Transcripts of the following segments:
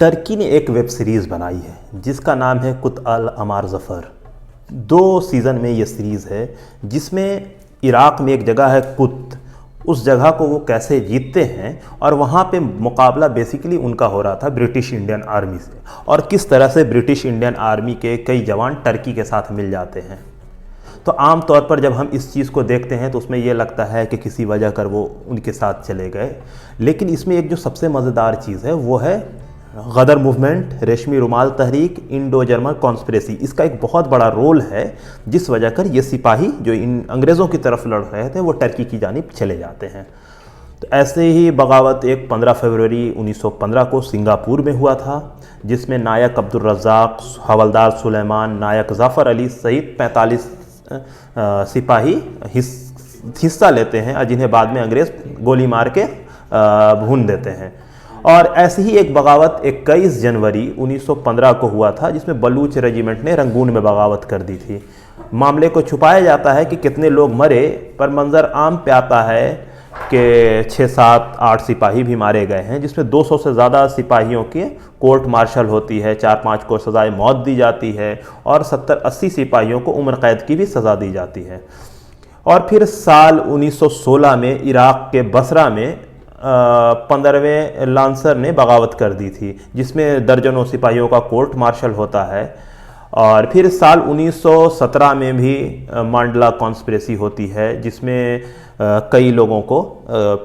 Turkey ने एक web series बनाई है जिसका नाम है कुत अल अमार ज़फ़र। 2 सीज़न में ये सीरीज़ है जिसमें इराक़ में एक जगह है कुत, उस जगह को वो कैसे जीतते हैं और वहाँ पे मुकाबला बेसिकली उनका हो रहा था ब्रिटिश इंडियन आर्मी से, और किस तरह से ब्रिटिश इंडियन आर्मी के कई जवान टर्की के साथ मिल जाते हैं। तो आम तौर पर जब हम इस चीज़ को देखते हैं तो उसमें ये लगता है कि किसी वजह कर वो उनके साथ चले गए, लेकिन इसमें एक जो सबसे मज़ेदार चीज़ है वो है गदर मूवमेंट, रेशमी रुमाल तहरीक, इंडो जर्मन कॉन्स्पिरेसी। इसका एक बहुत बड़ा रोल है जिस वजह कर ये सिपाही जो इन अंग्रेज़ों की तरफ लड़ रहे थे वो टर्की की जानिब चले जाते हैं। तो ऐसे ही बगावत एक 15 फरवरी 1915 को सिंगापुर में हुआ था, जिसमें नायक अब्दुल रज़ाक, हवलदार सुलेमान, नायक ज़फ़र अली सहित 45 सिपाही हिस्सा लेते हैं, जिन्हें बाद में अंग्रेज़ गोली मार के भून देते हैं। और ऐसी ही एक बगावत 21 जनवरी 1915 को हुआ था जिसमें बलूच रेजिमेंट ने रंगून में बगावत कर दी थी। मामले को छुपाया जाता है कि कितने लोग मरे, पर मंजर आम पे आता है कि 6, 7, 8 सिपाही भी मारे गए हैं, जिसमें 200 से ज़्यादा सिपाहियों की कोर्ट मार्शल होती है, 4-5 को सज़ाए मौत दी जाती है और 70-80 सिपाहियों को उम्र कैद की भी सज़ा दी जाती है। और फिर साल 1916 में इराक़ के बसरा में 15वें लांसर ने बगावत कर दी थी, जिसमें दर्जनों सिपाहियों का कोर्ट मार्शल होता है। और फिर साल 1917 में भी मांडला कॉन्स्पिरेसी होती है, जिसमें कई लोगों को,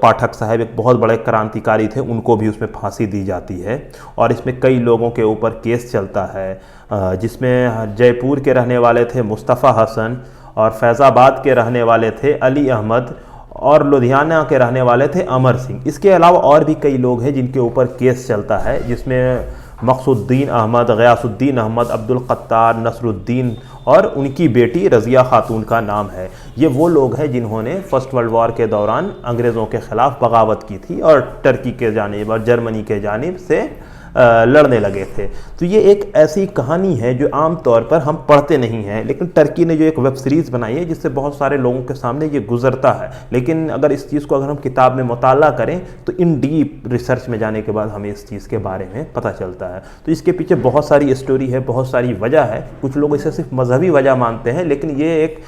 पाठक साहब एक बहुत बड़े क्रांतिकारी थे, उनको भी उसमें फांसी दी जाती है। और इसमें कई लोगों के ऊपर केस चलता है, जिसमें जयपुर के रहने वाले थे मुस्तफ़ा हसन, और फैज़ाबाद के रहने वाले थे अली अहमद, और लुधियाना के रहने वाले थे अमर सिंह। इसके अलावा और भी कई लोग हैं जिनके ऊपर केस चलता है, जिसमें मकसूद्दीन अहमद, गयासुद्दीन अहमद, अब्दुल क़त्तार, नसरुद्दीन और उनकी बेटी रज़िया खातून का नाम है। ये वो लोग हैं जिन्होंने फर्स्ट वर्ल्ड वॉर के दौरान अंग्रेज़ों के ख़िलाफ़ बगावत की थी और टर्की के जानिब और जर्मनी के जानिब से लड़ने लगे थे। तो ये एक ऐसी कहानी है जो आम तौर पर हम पढ़ते नहीं हैं, लेकिन टर्की ने जो एक वेब सीरीज़ बनाई है जिससे बहुत सारे लोगों के सामने ये गुजरता है। लेकिन अगर इस चीज़ को अगर हम किताब में मुताला करें तो इन डीप रिसर्च में जाने के बाद हमें इस चीज़ के बारे में पता चलता है। तो इसके पीछे बहुत सारी स्टोरी है, बहुत सारी वजह है। कुछ लोग इसे सिर्फ मजहबी वजह मानते हैं, लेकिन ये एक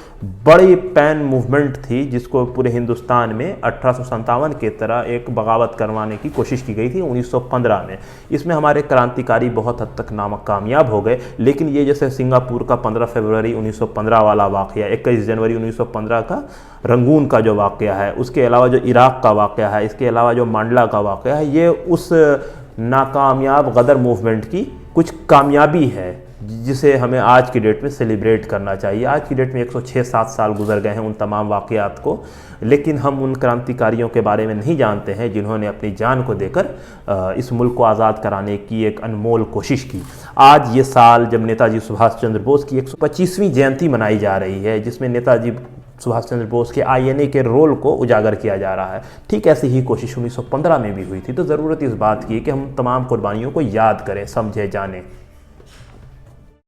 बड़ी पैन मूवमेंट थी जिसको पूरे हिंदुस्तान में 1857 के तरह एक बगावत करवाने की कोशिश की गई थी 1915 में। इसमें हमारे क्रांतिकारी बहुत हद तक कामयाब हो गए, लेकिन ये जैसे सिंगापुर का 15 फरवरी 1915 वाला वाक़या, 21 जनवरी 1915 का रंगून का जो वाक़या है, उसके अलावा जो इराक़ का वाक़या है, इसके अलावा जो मांडला का वाक़या है, ये उस नाकामयाब गदर मूवमेंट की कुछ कामयाबी है जिसे हमें आज की डेट में सेलिब्रेट करना चाहिए। आज की डेट में 106-7 साल गुजर गए हैं उन तमाम वाक़यात को, लेकिन हम उन क्रांतिकारियों के बारे में नहीं जानते हैं जिन्होंने अपनी जान को देकर इस मुल्क को आज़ाद कराने की एक अनमोल कोशिश की। आज ये साल जब नेताजी सुभाष चंद्र बोस की 125वीं जयंती मनाई जा रही है, जिसमें नेताजी सुभाष चंद्र बोस के आईएनए के रोल को उजागर किया जा रहा है, ठीक ऐसी ही कोशिश 1915 में भी हुई थी। तो ज़रूरत इस बात की कि हम तमाम कुर्बानियों को याद करें, समझें, जानें।